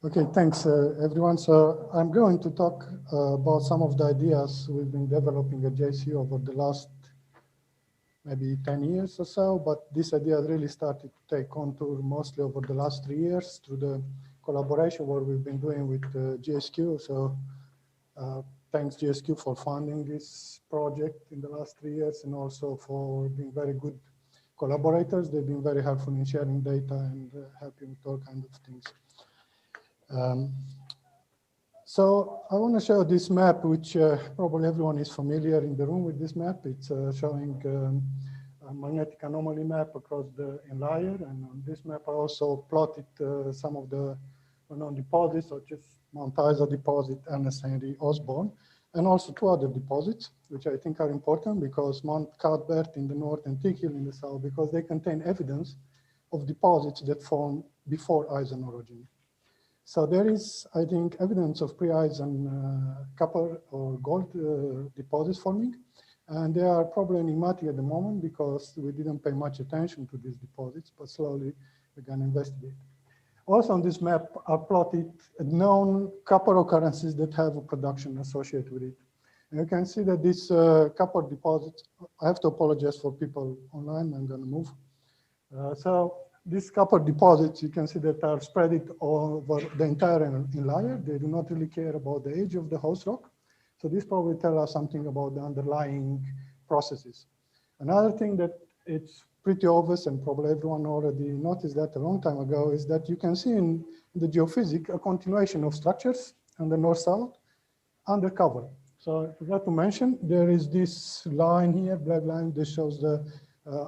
Okay, thanks everyone. So I'm going to talk about some of the ideas we've been developing at JSU over the last maybe 10 years or so, but this idea really started to take contour mostly over the last 3 years through the collaboration work we've been doing with GSQ. So thanks GSQ for funding this project in the last 3 years and also for being very good collaborators. They've been very helpful in sharing data and helping with all kinds of things. So I want to show this map, which probably everyone is familiar in the room with this map. It's showing a magnetic anomaly map across the Inlier. And on this map, I also plotted some of the known deposits, such as Mount Isa Deposit, Ernest Henry, Osborne, and also 2 other deposits, which I think are important because Mount Cuthbert in the north and Tickhill in the south, because they contain evidence of deposits that formed before Eisen orogeny. So there is, I think, evidence of pre-Eisen copper or gold deposits forming, and they are probably enigmatic at the moment because we didn't pay much attention to these deposits, but slowly we're going to investigate. Also on this map are plotted known copper occurrences that have a production associated with it. And you can see that these copper deposits, I have to apologize for people online, I'm going to move. So these copper deposits, you can see that are spread over the entire Inlier. They do not really care about the age of the host rock. So this probably tells us something about the underlying processes. Another thing that it's pretty obvious, and probably everyone already noticed that a long time ago, is that you can see in the geophysics a continuation of structures on the north-south undercover. So I forgot to mention, there is this line here, black line, that shows the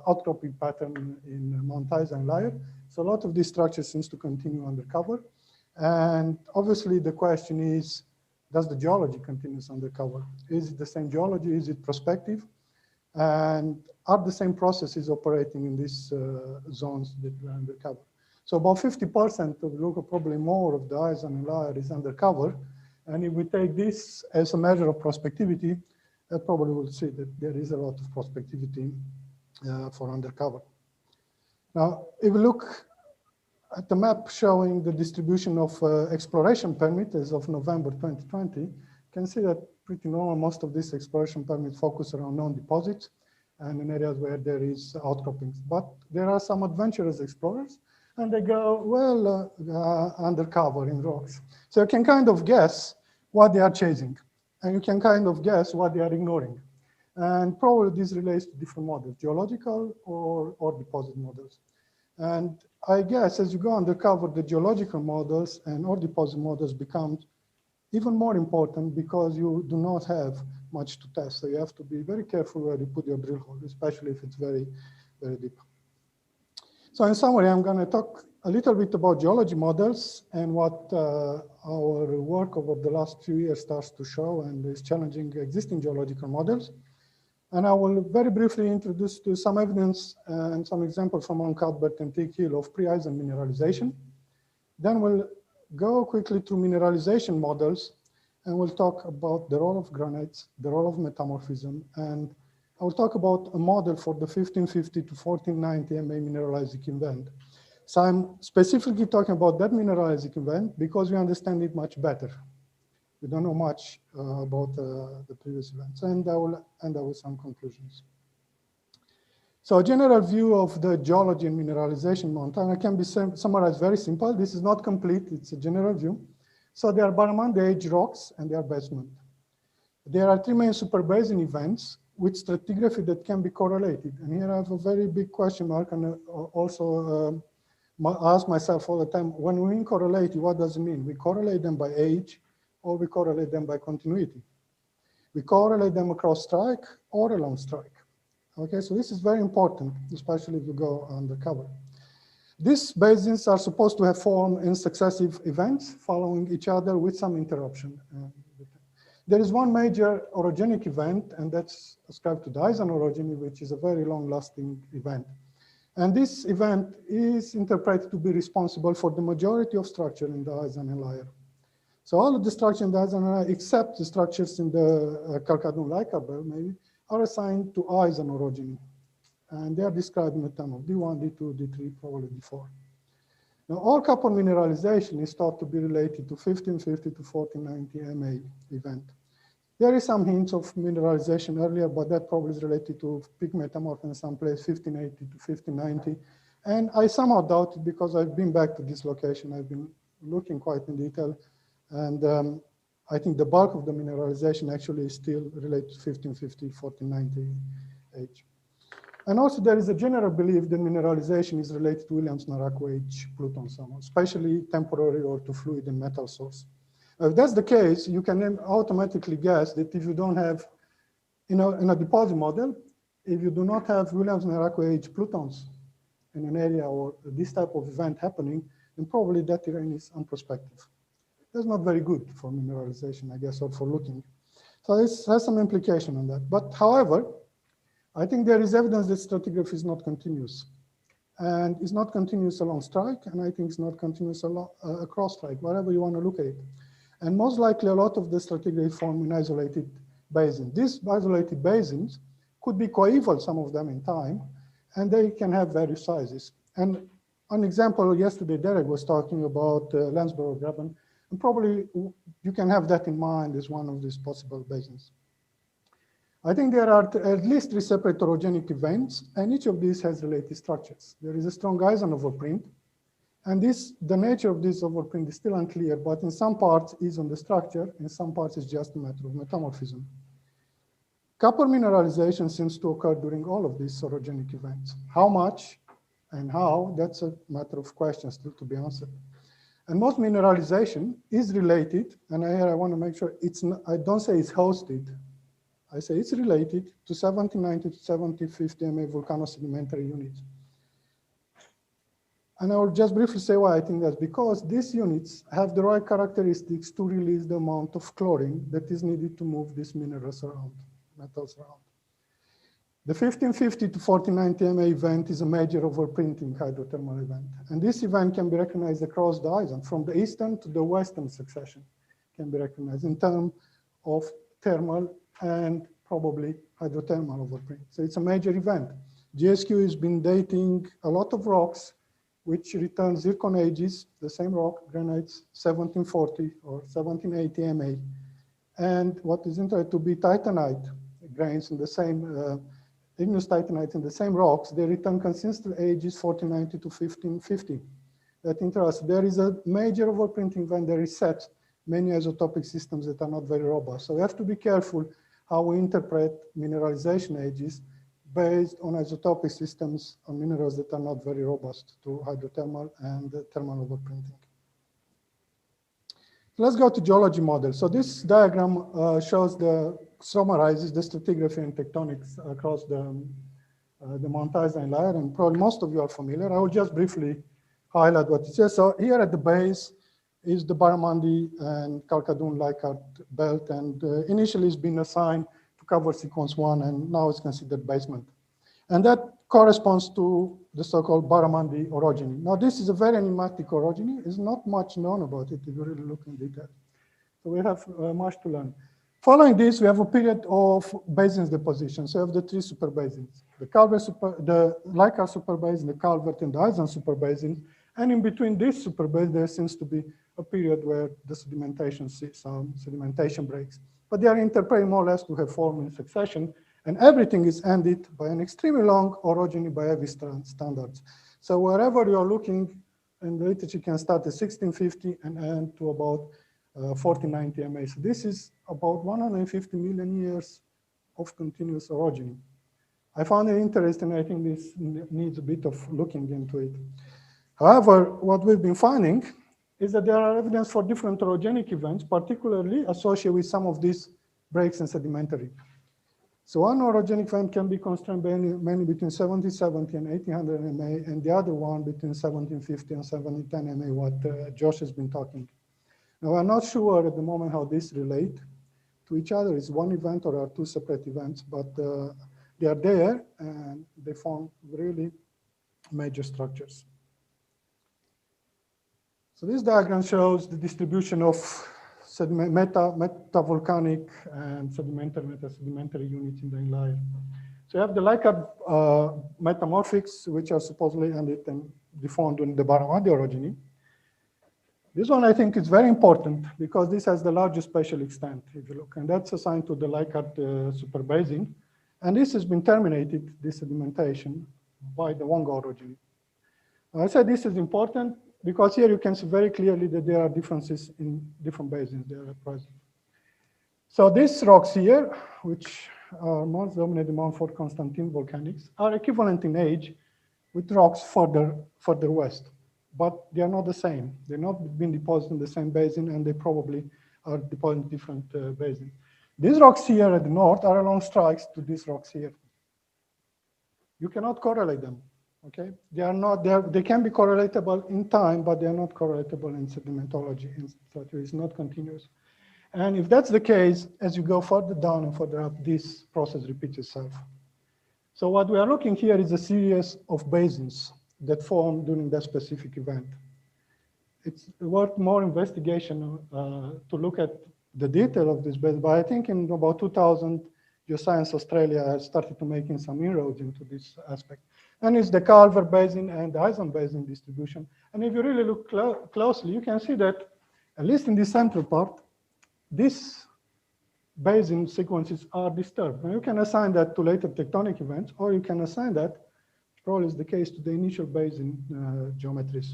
outcropping pattern in Mount Isa Inlier. So a lot of these structures seems to continue undercover. And obviously the question is, does the geology continue undercover? Is it the same geology? Is it prospective? And are the same processes operating in these zones that were undercover? So about 50% of the probably more of the Isa Inlier is undercover. And if we take this as a measure of prospectivity, that probably will see that there is a lot of prospectivity for undercover. Now, if we look at the map showing the distribution of exploration permits as of November 2020, you can see that pretty normal, most of these exploration permits focus around known deposits and in areas where there is outcroppings. But there are some adventurous explorers and they go well undercover in rocks. So you can kind of guess what they are chasing and you can kind of guess what they are ignoring. And probably this relates to different models, geological or deposit models. And I guess as you go undercover, the geological models and or deposit models become even more important because you do not have much to test. So you have to be very careful where you put your drill hole, especially if it's very, very deep. So in summary, I'm going to talk a little bit about geology models and what our work over the last few years starts to show and is challenging existing geological models. And I will very briefly introduce to some evidence and some examples from Mount Cuthbert and Tickhill of pre-Eisen mineralization. Then we'll go quickly through mineralization models, and we'll talk about the role of granites, the role of metamorphism, and I will talk about a model for the 1550 to 1490 MA mineralizing event. So I'm specifically talking about that mineralizing event because we understand it much better. We don't know much about the previous events, and I will end up with some conclusions. So a general view of the geology and mineralization mountain can be summarized very simple. This is not complete, it's a general view. So there are Barramundi age rocks and they are basement. There are 3 main superbasin events with stratigraphy that can be correlated. And here I have a very big question mark and also ask myself all the time, when we correlate, what does it mean? We correlate them by age, or we correlate them by continuity. We correlate them across strike or along strike. Okay, so this is very important, especially if you go undercover. These basins are supposed to have formed in successive events following each other with some interruption. There is one major orogenic event, and that's ascribed to the Eisen orogeny, which is a very long-lasting event. And this event is interpreted to be responsible for the majority of structure in the Eisen Inlier. So all of the structures in the Eisen Inlier, except the structures in the Carcadon-Leica belt, maybe, are assigned to Eisen orogeny. And they are described in the term of D1, D2, D3, probably D4. Now, all copper mineralization is thought to be related to 1550 to 1490 MA event. There is some hints of mineralization earlier, but that probably is related to peak metamorphism someplace 1580 to 1590. And I somehow doubt it because I've been back to this location. I've been looking quite in detail. And I think the bulk of the mineralization actually is still related to 1550, 1490 age. And also there is a general belief that mineralization is related to Williams-Narako age Pluton somehow, especially temporary or to fluid and metal source. If that's the case, you can then automatically guess that if you don't have, in a deposit model, if you do not have Williams-Narako age Plutons in an area or this type of event happening, then probably that terrain is unprospective. That's not very good for mineralization, I guess, or for looking. So this has some implication on that. But however, I think there is evidence that stratigraphy is not continuous. And it's not continuous along strike, and I think it's not continuous along, across strike, wherever you want to look at it. And most likely a lot of the stratigraphy form in isolated basins. These isolated basins could be coeval, some of them in time, and they can have various sizes. And an example, yesterday Derek was talking about Landsborough Graben, and probably you can have that in mind as one of these possible basins. I think there are at least 3 separate orogenic events, and each of these has related structures. There is a strong Eisen overprint, and the nature of this overprint is still unclear, but in some parts is on the structure, in some parts it's just a matter of metamorphism. Copper mineralization seems to occur during all of these orogenic events. How much and how, that's a matter of questions still to be answered. And most mineralization is related, and here I want to make sure it's not, I don't say it's hosted, I say it's related to 1790 to 1750 MA volcanosedimentary units. And I will just briefly say why I think that's because these units have the right characteristics to release the amount of chlorine that is needed to move these minerals around, metals around. The 1550 to 1490 MA event is a major overprinting hydrothermal event. And this event can be recognized across the Eisen, from the eastern to the western succession can be recognized in terms of thermal and probably hydrothermal overprint. So it's a major event. GSQ has been dating a lot of rocks which return zircon ages, the same rock, granites, 1740 or 1780 MA. And what is interesting to be titanite grains in the same, igneous titanite in the same rocks, they return consistent ages 1490 to 1550. That interesting. There is a major overprinting event that resets many isotopic systems that are not very robust. So we have to be careful how we interpret mineralization ages based on isotopic systems on minerals that are not very robust to hydrothermal and thermal overprinting. Let's go to geology model. So this diagram summarizes the stratigraphy and tectonics across the Mount Isa Inlier, and probably most of you are familiar. I will just briefly highlight what it says. So here at the base is the Barramundi and Kalkadun-Leichhardt belt, and initially it's been assigned to cover sequence 1, and now it's considered basement. And that corresponds to the so-called Barramundi orogeny. Now this is a very enigmatic orogeny. There's not much known about it if you really look in detail. So we have much to learn. Following this, we have a period of basins deposition. So we have the 3 superbasins, the Leichhardt superbasin, the Calvert, and the Eisen superbasin. And in between this superbasin, there seems to be a period where the sedimentation breaks. But they are interpreted more or less to have formed in succession, and everything is ended by an extremely long orogeny by heavy standards. So wherever you're looking in the literature, you can start at 1650 and end to about 1490 MA. So this is about 150 million years of continuous orogeny. I found it interesting. I think this needs a bit of looking into it. However, what we've been finding is that there are evidence for different orogenic events, particularly associated with some of these breaks in sedimentary. So one orogenic event can be constrained mainly between 1770 and 1800 MA, and the other one between 1750 and 1710 MA, what Josh has been talking. Now, I'm not sure at the moment how these relate to each other. Is one event or are 2 separate events, but they are there and they form really major structures. So this diagram shows the distribution of metavolcanic and sedimentary, metasedimentary units in the Inlier. So you have the Leichhardt metamorphics, which are supposedly ended in deformed during the Baramadi orogeny. This one I think is very important because this has the largest spatial extent, if you look, and that's assigned to the Mancard superbasin. And this has been terminated, this sedimentation, by the Wonga orogeny. I said this is important because here you can see very clearly that there are differences in different basins that are present. So these rocks here, which are most dominated Mount Fort Constantine volcanics, are equivalent in age with rocks further west, but they are not the same. They're not being deposited in the same basin, and they probably are deposited in different basins. These rocks here at the north are along strikes to these rocks here. You cannot correlate them, okay? They are not, they can be correlatable in time, but they are not correlatable in sedimentology, so it's not continuous. And if that's the case, as you go further down and further up, this process repeats itself. So what we are looking here is a series of basins that form during that specific event. It's worth more investigation to look at the detail of this basin, but I think in about 2000, Geoscience Australia has started to making some inroads into this aspect. And it's the Calvert Basin and the Eisen Basin distribution. And if you really look closely, you can see that, at least in the central part, these basin sequences are disturbed. Now you can assign that to later tectonic events, or you can assign that, probably is the case, to the initial basin geometries.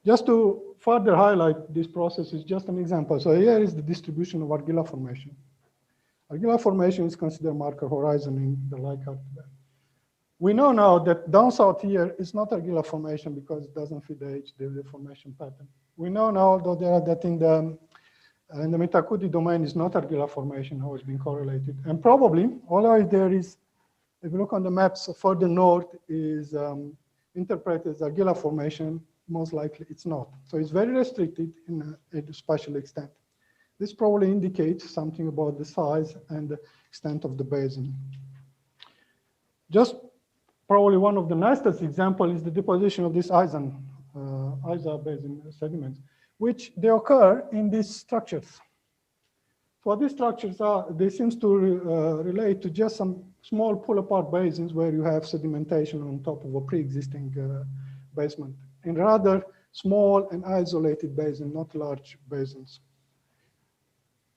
Just to further highlight this process is just an example. So here is the distribution of Argilla Formation. Argilla Formation is considered marker horizon in the Leichardt belt. We know now that down south here is not Argilla Formation because it doesn't fit the formation pattern. We know now that in the Mitakuti domain is not Argilla Formation, how it's been correlated. And probably, although there is, if you look on the maps further north, is interpreted as Argilla Formation, most likely it's not. So it's very restricted in a spatial extent. This probably indicates something about the size and the extent of the basin. Just probably one of the nicest examples is the deposition of this Isa basin sediments, which they occur in these structures. So what these structures are, they seem to relate to just some small pull-apart basins where you have sedimentation on top of a pre-existing basement, in rather small and isolated basins, not large basins.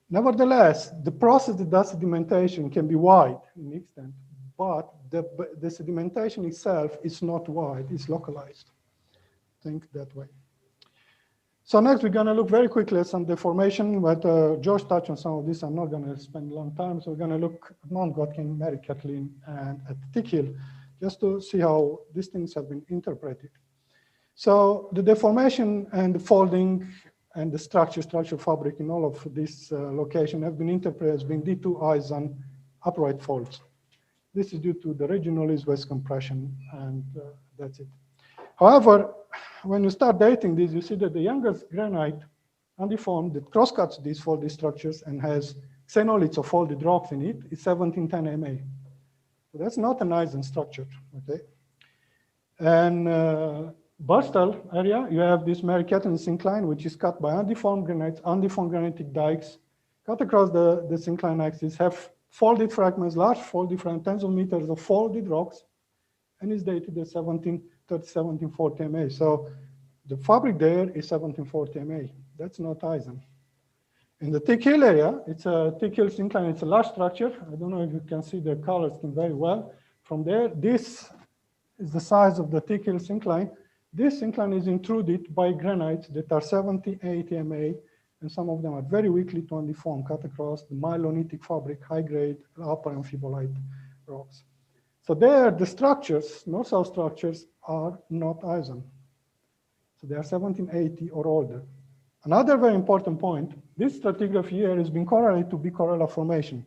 Nevertheless, the process that does sedimentation can be wide in extent, but the sedimentation itself is not wide, it's localized. Think that way. So next, we're going to look very quickly at some deformation, but George touched on some of this. I'm not going to spend a long time. So we're going to look at Mount Godkin, Mary Kathleen, and at Tick Hill, just to see how these things have been interpreted. So the deformation and the folding and the structure fabric in all of this location have been interpreted as being D2 Eisen upright folds. This is due to the regional east-west compression, and that's it. However, when you start dating this, you see that the youngest granite undeformed that cross-cuts these folded structures and has xenoliths or folded rocks in it is 1710 MA. So that's not an Eisen structure, okay? And Burstal area, you have this Mary Kathleen syncline, which is cut by undeformed granites, undeformed granitic dikes, cut across the syncline axis, have folded fragments, large folded fragments, tens of meters of folded rocks, and is dated at 1740 MA. So the fabric there is 1740 MA. That's not Eisen. In the Tick Hill area, it's a Tick Hill syncline. It's a large structure. I don't know if you can see the color scheme very well. From there, this is the size of the Tick Hill syncline. This syncline is intruded by granites that are 70, 80 MA, and some of them are very weakly to undeformed, cut across the myelonitic fabric, high-grade, upper amphibolite rocks. So there, the structures, north-south structures, are not Eisen. So they are 1780 or older. Another very important point, this stratigraphy here has been correlated to Bicorella formation.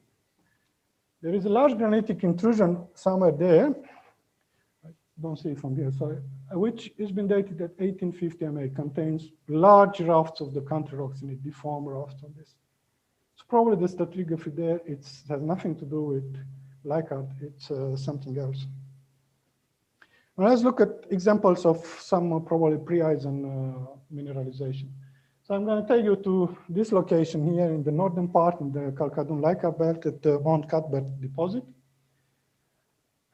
There is a large granitic intrusion somewhere there. I don't see it from here, sorry, which has been dated at 1850 MA, contains large rafts of the country rocks in it, deformed rafts on this. So probably the stratigraphy there, it has nothing to do with Leichardt, it's something else. Now let's look at examples of some probably pre-Eisen mineralization. So I'm going to take you to this location here in the northern part, in the Kalkadun Leica belt at the Mount Cuthbert deposit.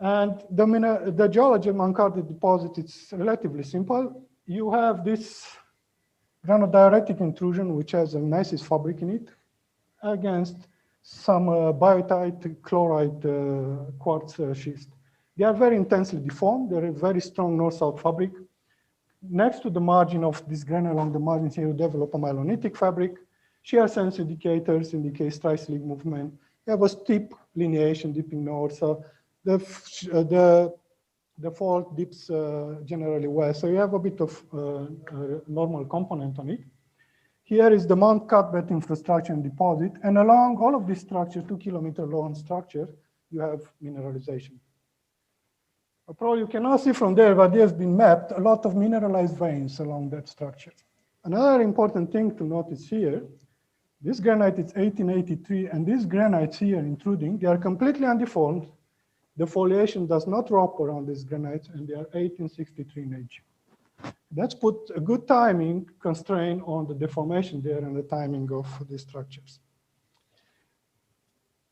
And the geology of Mancard Deposit is relatively simple. You have this granodiorite intrusion, which has a gneiss fabric in it, against some biotite chloride quartz schist. They are very intensely deformed. They're a very strong north-south fabric. Next to the margin of this grain along the margins here, you develop a myelonitic fabric. ShearSense indicators indicate tricyclic movement. You have a steep lineation dipping north. So the fault dips generally west. So you have a bit of normal component on it. Here is the Mount Cuthbert infrastructure and deposit. And along all of this structure, 2 kilometer long structure, you have mineralization. Probably you cannot see from there, but there's been mapped a lot of mineralized veins along that structure. Another important thing to notice here, this granite is 1883, and these granites here intruding, they are completely undeformed. The foliation does not wrap around these granites, and they are 1863 in age. That's put a good timing constraint on the deformation there and the timing of these structures.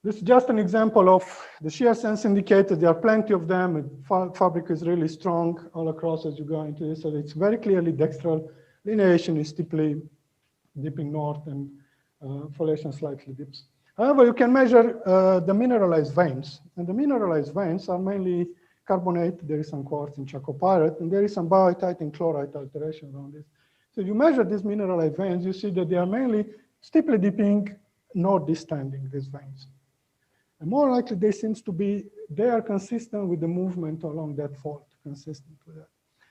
This is just an example of the ShearSense indicator. There are plenty of them. Fabric is really strong all across as you go into this. So it's very clearly dextral. Lineation is steeply dipping north, and foliation slightly dips. However, you can measure the mineralized veins. And the mineralized veins are mainly carbonate. There is some quartz in chalcopyrite, and there is some biotite and chlorite alteration around this. So if you measure these mineralized veins, you see that they are mainly steeply dipping north distanding, these veins. And more likely, they are consistent with the movement along that fault, consistent with that.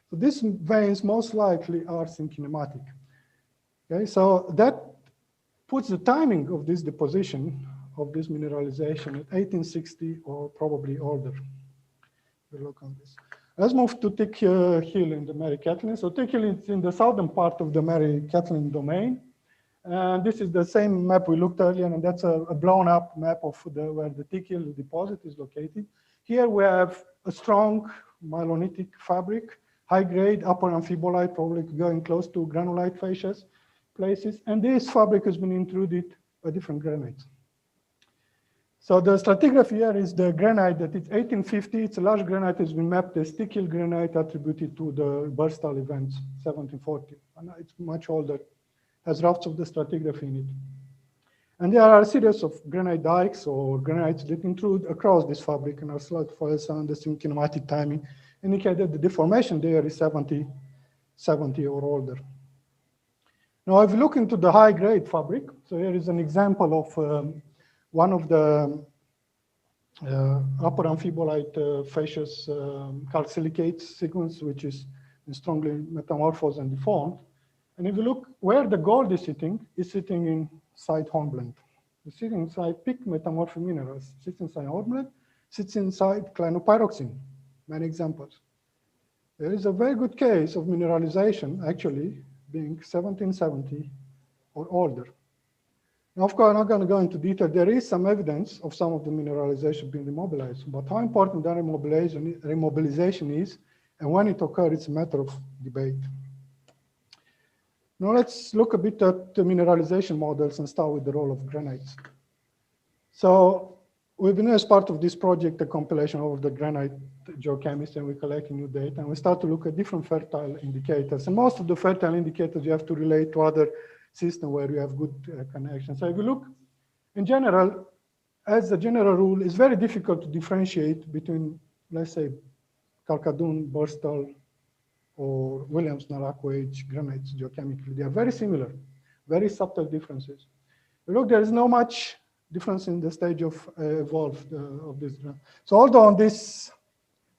So these veins most likely are synkinematic. Okay, so that puts the timing of this deposition of this mineralization at 1860 or probably older. We'll look on this. Let's move to Thick Hill in the Mary Catlin. So Thick Hill is in the southern part of the Mary Catlin domain. And this is the same map we looked earlier, and that's a blown up map of where the Thick Hill deposit is located. Here we have a strong myelonitic fabric, high grade upper amphibolite, probably going close to granulite facies places. And this fabric has been intruded by different granites. So the stratigraphy here is the granite that it's 1850. It's a large granite has been mapped as Thick Hill granite attributed to the Burstal events, 1740. And it's much older. Has rafts of the stratigraphy in it. And there are a series of granite dikes or granites that intrude across this fabric and are slightly false on the synkinematic timing, indicate that the deformation there is 70 or older. Now, if you look into the high-grade fabric, so here is an example of one of the upper amphibolite facies calcilicate sequence, which is strongly metamorphosed and deformed. And if you look where the gold is sitting inside hornblende. It's sitting inside peak metamorphic minerals. Sits inside hornblende, sits inside clinopyroxene, many examples. There is a very good case of mineralization actually being 1770 or older. Now, of course, I'm not going to go into detail. There is some evidence of some of the mineralization being remobilized, but how important that remobilization is and when it occurs, it's a matter of debate. Now let's look a bit at the mineralization models and start with the role of granites. So we've been as part of this project, a compilation of the granite geochemistry, and we're collecting new data, and we start to look at different fertile indicators. And most of the fertile indicators you have to relate to other systems where you have good connections. So if you look, in general, as a general rule, it's very difficult to differentiate between, let's say, Calcadon, Burstal, or Williams-Naraku age granites geochemically. They are very similar, very subtle differences. Look, there is no much difference in the stage of evolved of this. So although on this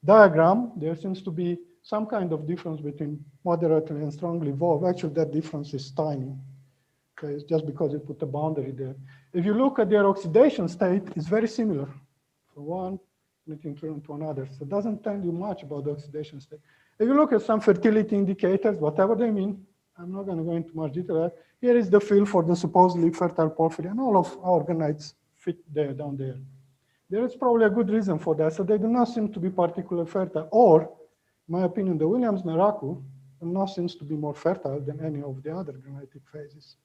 diagram, there seems to be some kind of difference between moderately and strongly evolved, actually that difference is tiny. Okay, it's just because you put a boundary there. If you look at their oxidation state, it's very similar from one intrusion to another. So it doesn't tell you much about the oxidation state. If you look at some fertility indicators, whatever they mean, I'm not going to go into much detail. Here is the field for the supposedly fertile porphyry, and all of our granites fit there, down there. There is probably a good reason for that. So they do not seem to be particularly fertile, or, in my opinion, the Williams-Naraku do not seems to be more fertile than any of the other granitic phases.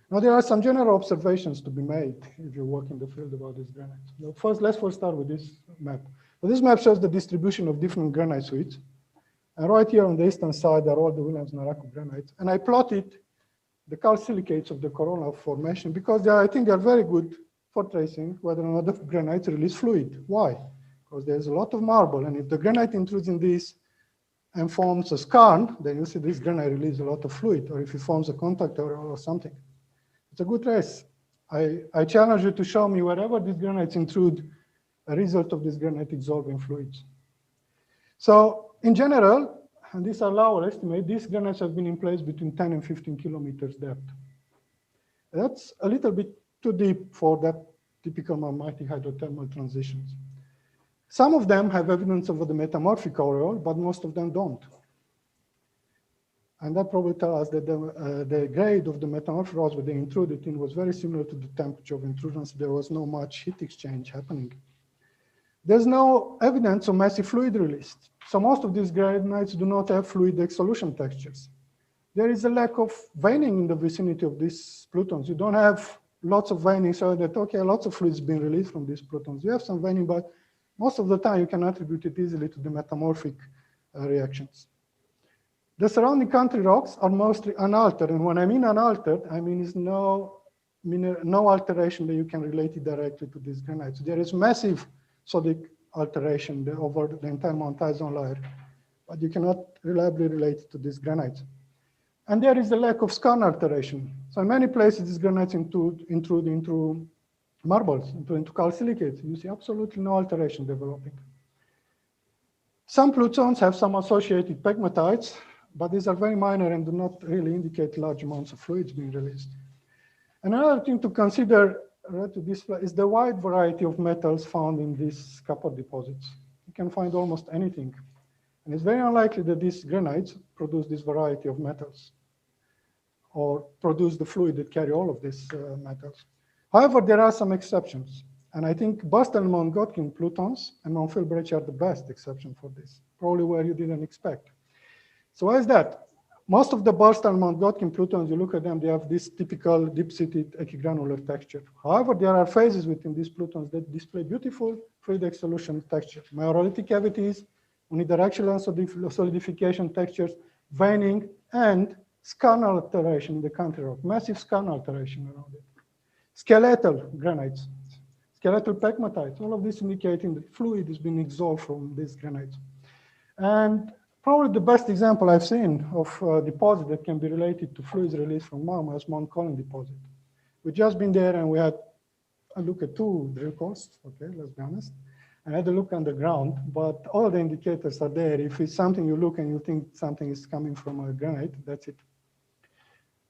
Now, there are some general observations to be made if you work in the field about this granite. Let's first start with this map. So this map shows the distribution of different granite suites. And right here on the eastern side are all the Williams-Narako granites. And I plotted the calsilicates of the coronal formation because I think they're very good for tracing whether or not the granites release fluid. Why? Because there's a lot of marble. And if the granite intrudes in this and forms a skarn, then you see this granite release a lot of fluid, or if it forms a contact or something. It's a good trace. I challenge you to show me wherever these granites intrude a result of this granitic solving fluids. So in general, and these are our estimate, these granites have been in place between 10 and 15 kilometers depth. That's a little bit too deep for that typical magmatic hydrothermal transitions. Some of them have evidence of the metamorphic aureole, but most of them don't. And that probably tells us that the grade of the metamorphic rocks where they intruded in was very similar to the temperature of intrusion, so there was no much heat exchange happening. There's no evidence of massive fluid released. So most of these granites do not have fluid solution textures. There is a lack of veining in the vicinity of these plutons. You don't have lots of veining, so that, okay, lots of fluids being released from these plutons. You have some veining, but most of the time you can attribute it easily to the metamorphic reactions. The surrounding country rocks are mostly unaltered. And when I mean unaltered, I mean it's no alteration that you can relate it directly to these granites. There is massive sodic alteration over the entire Mount Isa Inlier, but you cannot reliably relate it to these granites. And there is a lack of skarn alteration. So in many places, these granites intrude into marbles, into calcilicates. You see absolutely no alteration developing. Some plutons have some associated pegmatites, but these are very minor and do not really indicate large amounts of fluids being released. Another thing to consider to display is the wide variety of metals found in these copper deposits. You can find almost anything. And it's very unlikely that these granites produce this variety of metals or produce the fluid that carry all of these metals. However, there are some exceptions. And I think Boston and Mount Godkin plutons and Mount Filbrecht are the best exception for this, probably where you didn't expect. So why is that? Most of the Boston and Mount Godkin plutons, you look at them, they have this typical deep-seated equigranular texture. However, there are phases within these plutons that display beautiful fluid solution texture, mineralization cavities, unidirectional solidification textures, veining, and skarn alteration in the country rock, massive skarn alteration around it. Skeletal granites, skeletal pegmatites, all of this indicating that fluid is being exhaled from these granites. And probably the best example I've seen of a deposit that can be related to fluids released from magma is Mount Colin deposit. We've just been there and we had a look at 2 drill courses, okay, let's be honest. I had a look underground, but all the indicators are there. If it's something you look and you think something is coming from a granite, that's it,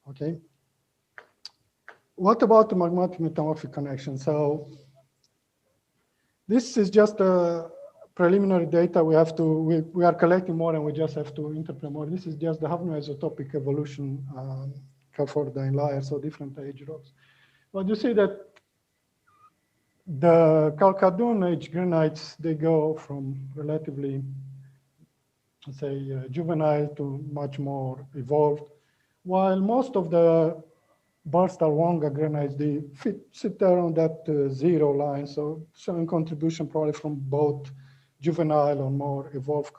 okay? What about the magmatic metamorphic connection? So this is just a preliminary data. We are collecting more and we just have to interpret more. This is just the haploisotopic evolution for the inlier, so different age rocks. But you see that the Chalcedon age granites, they go from relatively, let's say, juvenile to much more evolved, while most of the Barstar-Wonga granites, they sit there on that 0 line, so showing contribution probably from both juvenile or more evolved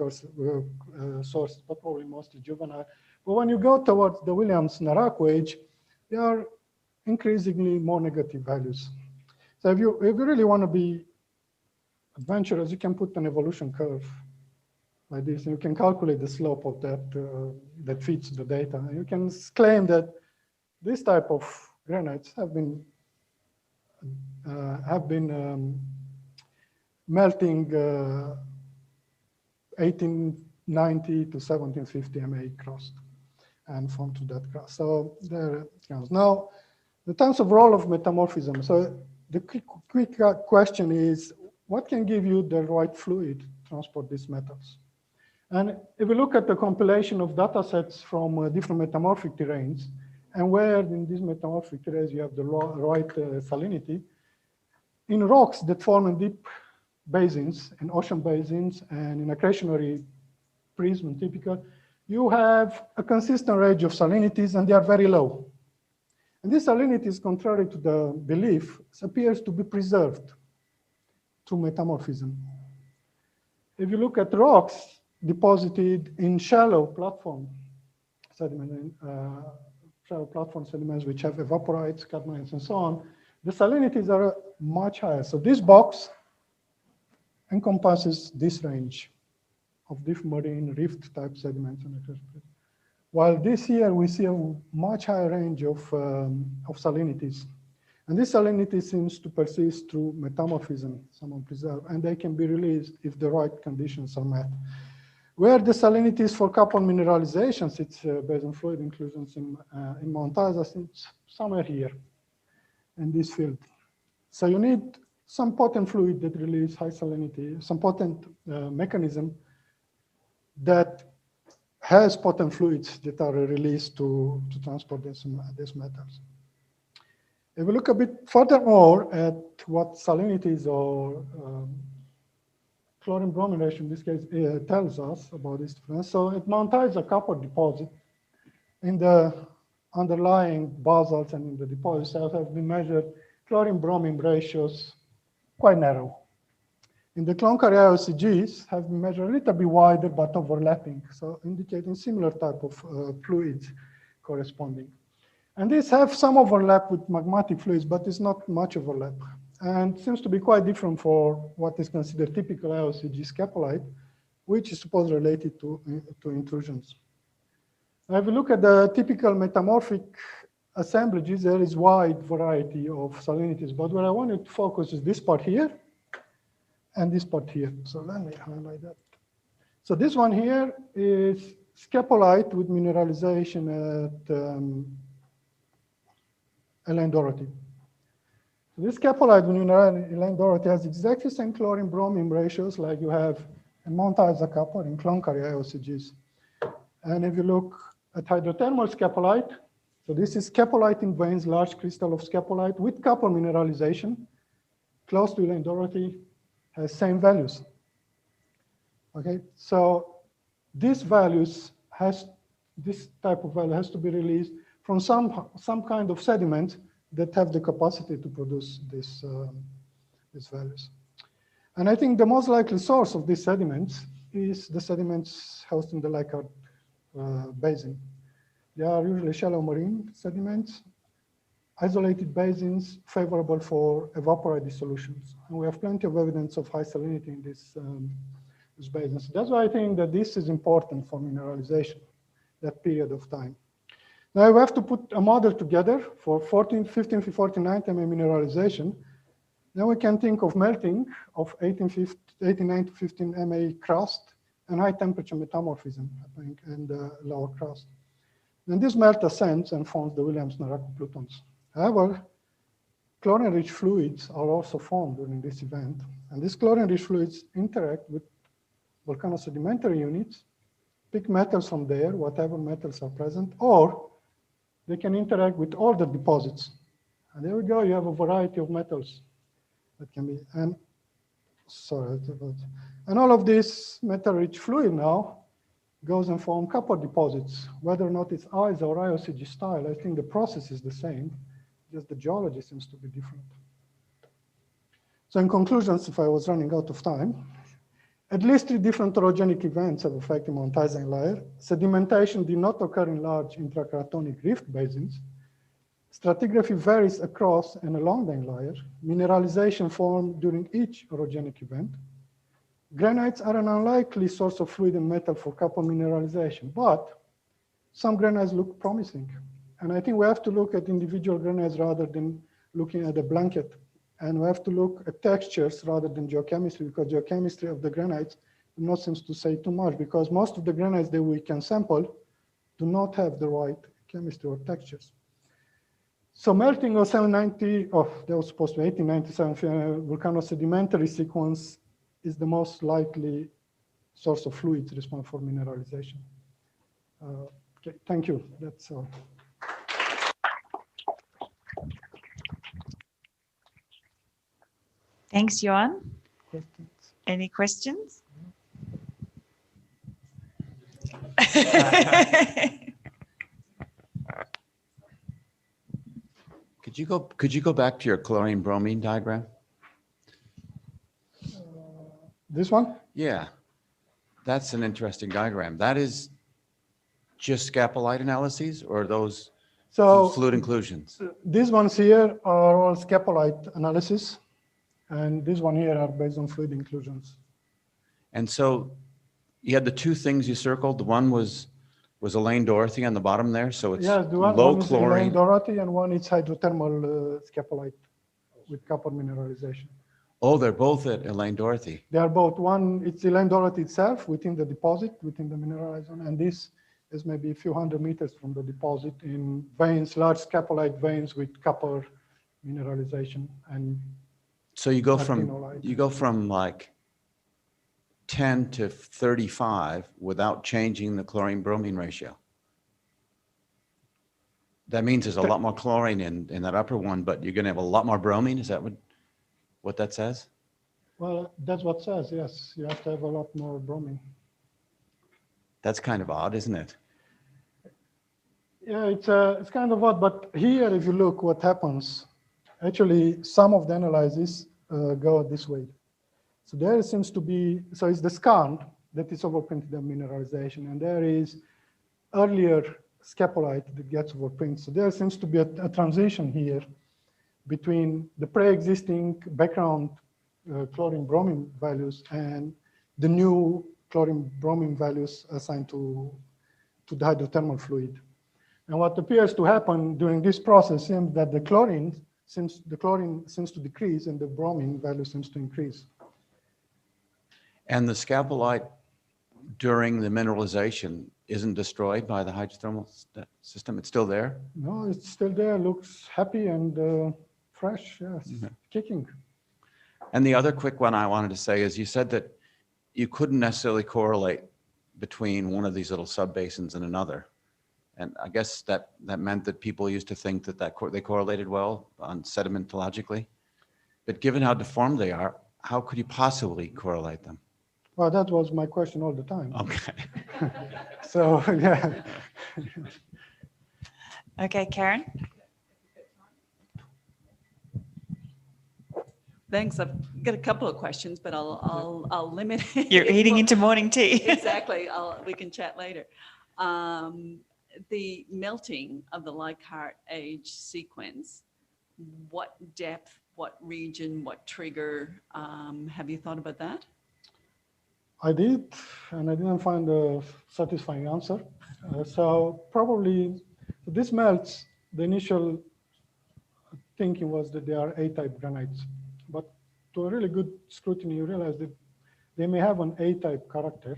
sources, but probably mostly juvenile. But when you go towards the Williams-Narako age, they are increasingly more negative values. So if you really want to be adventurous, you can put an evolution curve like this, and you can calculate the slope of that that fits the data. And you can claim that this type of granites have been melting 1890 to 1750 MA crust and formed to that crust. So there it comes. Now, in terms of role of metamorphism, so the quick question is, what can give you the right fluid to transport these metals? And if we look at the compilation of data sets from different metamorphic terrains, and where in these metamorphic terrains you have the right salinity, in rocks that form in deep basins, in ocean basins, and in accretionary prism typical, you have a consistent range of salinities, and they are very low. And this salinity is contrary to the belief, appears to be preserved through metamorphism. If you look at rocks deposited in shallow platform sediment, shallow platform sediments which have evaporites, cadmiums, and so on, the salinities are much higher. So this box encompasses this range of deep marine rift type sediments. While this here we see a much higher range of salinities. And this salinity seems to persist through metamorphism, someone preserved, and they can be released if the right conditions are met. Where the salinities for coupled mineralizations, it's based on fluid inclusions in Mount Isa, it's somewhere here in this field. So you need some potent fluid that release high salinity, some potent mechanism that has potent fluids that are released to transport these metals. If we look a bit furthermore at what salinities or chlorine-bromine ratio in this case tells us about this difference. So at Mount Isa copper deposit, in the underlying basalts and in the deposits have been measured chlorine-bromine ratios quite narrow. In the Cloncari IOCGs have been measured a little bit wider but overlapping, so indicating similar type of fluids corresponding. And these have some overlap with magmatic fluids, but it's not much overlap. And seems to be quite different for what is considered typical IOCG scapolite, which is supposed related to intrusions. Now, if you look at the typical metamorphic assemblages, there is wide variety of salinities, but what I wanted to focus is this part here and this part here. So let me highlight that. So this one here is scapolite with mineralization at Elaine Dorothy. So this scapolite with Elaine Dorothy has exactly the same chlorine-bromine ratios like you have in Mount Isa copper in Cloncari IOCGs. And if you look at hydrothermal scapolite, so this is scapolite in veins, large crystal of scapolite with copper mineralization, close to Elaine Dorothy, has same values. Okay, so these values this type of value has to be released from some kind of sediment that have the capacity to produce these values. And I think the most likely source of these sediments is the sediments housed in the Mancard basin. They are usually shallow marine sediments, isolated basins favorable for evaporite dissolutions. And we have plenty of evidence of high salinity in these basins. That's why I think that this is important for mineralization, that period of time. Now we have to put a model together for 15 to 49 MA mineralization. Then we can think of melting of 89 to 15 MA crust and high temperature metamorphism happening in the lower crust. Then this melt ascends and forms the Williams-Naraku plutons. However, chlorine-rich fluids are also formed during this event. And these chlorine-rich fluids interact with volcanosedimentary units, pick metals from there, whatever metals are present, or they can interact with all the deposits. And there we go, you have a variety of metals that can be, and all of this metal-rich fluid now goes and forms copper deposits. Whether or not it's ISA or IOCG style, I think the process is the same, just the geology seems to be different. So in conclusions, if I was running out of time, at least 3 different orogenic events have affected Mount Isa Inlier. Sedimentation did not occur in large intracratonic rift basins. Stratigraphy varies across and along the Inlier. Mineralization formed during each orogenic event. Granites are an unlikely source of fluid and metal for copper mineralization, but some granites look promising. And I think we have to look at individual granites rather than looking at a blanket. And we have to look at textures rather than geochemistry, because geochemistry of the granites do not seem to say too much, because most of the granites that we can sample do not have the right chemistry or textures. So melting of 790, that was supposed to be 1897 volcanosedimentary sequence is the most likely source of fluids responsible for mineralization. Okay, thank you, that's all. Thanks, Ioan. Questions? Any questions? Could you go back to your chlorine bromine diagram? This one? Yeah, that's an interesting diagram. That is just scapolite analyses, or are those So fluid inclusions? these ones here are all scapolite analysis, and these one here are based on fluid inclusions. And so you had the two things you circled. The one was Elaine Dorothy on the bottom there, so it's Yes, the low one is Elaine chlorine. Dorothy, and one is hydrothermal scapolite with copper mineralization. Oh, they're both at Elaine Dorothy. They are both. One, it's Elaine Dorothy itself within the deposit, within the mineralized zone, and this is maybe a few hundred meters from the deposit in veins, large scapolite veins with copper mineralization. And So you go actinolite. from like 10 to 35 without changing the chlorine bromine ratio. That means there's a lot more chlorine in that upper one, but you're going to have a lot more bromine. Is that what that says? Well, that's what it says, yes. You have to have a lot more bromine. That's kind of odd, isn't it? Yeah, it's kind of odd, but here, if you look what happens, actually, some of the analyses go this way. So there seems to be, so it's the skarn that is overprinted the mineralization, and there is earlier scapolite that gets overprinted. So there seems to be a transition here between the pre-existing background chlorine bromine values and the new chlorine bromine values assigned to the hydrothermal fluid. And what appears to happen during this process seems that the chlorine seems to decrease and the bromine value seems to increase. And the scapolite during the mineralization isn't destroyed by the hydrothermal system? It's still there? No, it's still there, looks happy and fresh, yes, kicking. And the other quick one I wanted to say is you said that you couldn't necessarily correlate between one of these little subbasins and another. And I guess that meant that people used to think that they correlated well on sedimentologically. But given how deformed they are, how could you possibly correlate them? Well, that was my question all the time. Okay. So, yeah. Okay, Karen. Thanks. I've got a couple of questions, but I'll limit it. You're eating into morning tea. Exactly. We can chat later. The melting of the Leichhardt age sequence, what depth, what region, what trigger, have you thought about that? I did, and I didn't find a satisfying answer. So probably this melts, the initial thinking was that they are A-type granites. But to a really good scrutiny, you realize that they may have an A-type character,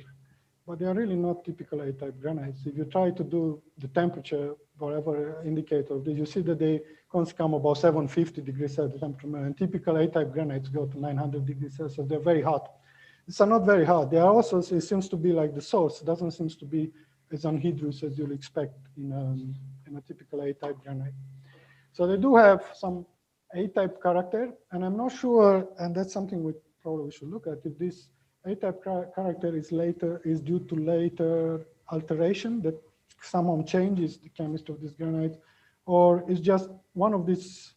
but they are really not typical A-type granites. If you try to do the temperature, whatever indicator, you see that they come about 750 degrees Celsius temperature, and typical A-type granites go to 900 degrees Celsius. They're very hot. These are not very hot. They are also, it seems to be like the source. It doesn't seem to be as anhydrous as you'll expect in a typical A-type granite. So they do have some A-type character, and I'm not sure, and that's something we probably should look at, if this A-type character is due to later alteration that somehow changes the chemistry of this granite, or is just one of these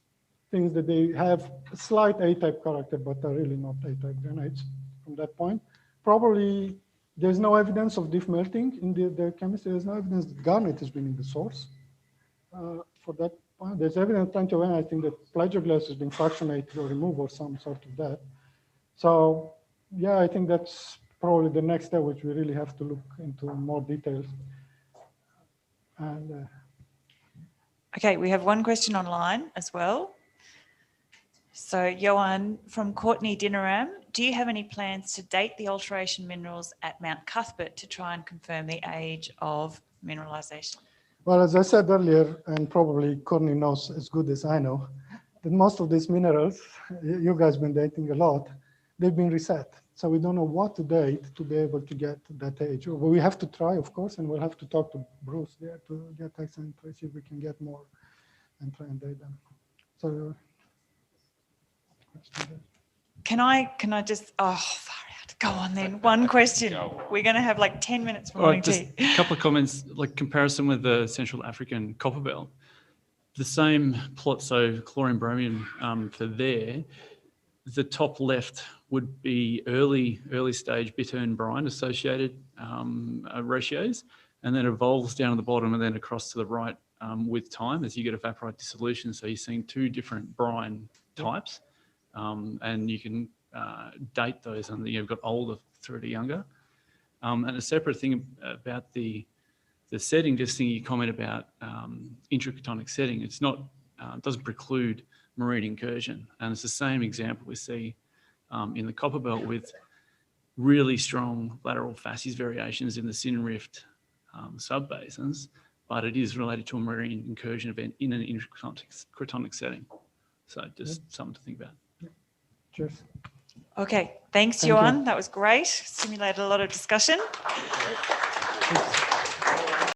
things that they have a slight A-type character, but are really not A-type granites from that point. Probably there's no evidence of diff melting in the chemistry. There's no evidence that garnet has been in the source for that point. There's evidence plenty of, I think, that plagioclase has been fractionated or removed or some sort of that. So yeah, I think that's probably the next step, which we really have to look into more details. And Okay, we have one question online as well. So Ioan from Courtney Dinaram, do you have any plans to date the alteration minerals at Mount Cuthbert to try and confirm the age of mineralization? well, as I said earlier, and probably Courtney knows as good as I know, that most of these minerals, you guys have been dating a lot, they've been reset. So we don't know what to date to be able to get that age. Well, we have to try, of course, and we'll have to talk to Bruce there to get accent, to see if we can get more and try and date them. So, Can I just, oh, far out. Go on then. One question. We're going to have like 10 minutes for morning Just tea. a couple of comments, like comparison with the Central African copper belt. the same plot, so chlorine bromine for there, the top left would be early stage bittern brine associated ratios, and then evolves down at the bottom and then across to the right with time as you get evaporite dissolution. So you're seeing two different brine types, and you can date those, and you've got older through to younger. And a separate thing about the setting, just thinking you comment about intracrotonic setting, it's not, doesn't preclude marine incursion. And it's the same example we see in the copper belt with really strong lateral facies variations in the Sin Rift subbasins, but it is related to a marine incursion event in an intracrotonic setting. So just something to think about. Cheers. Okay, thanks, Thank you. Ioan. That was great. Stimulated a lot of discussion. Thanks.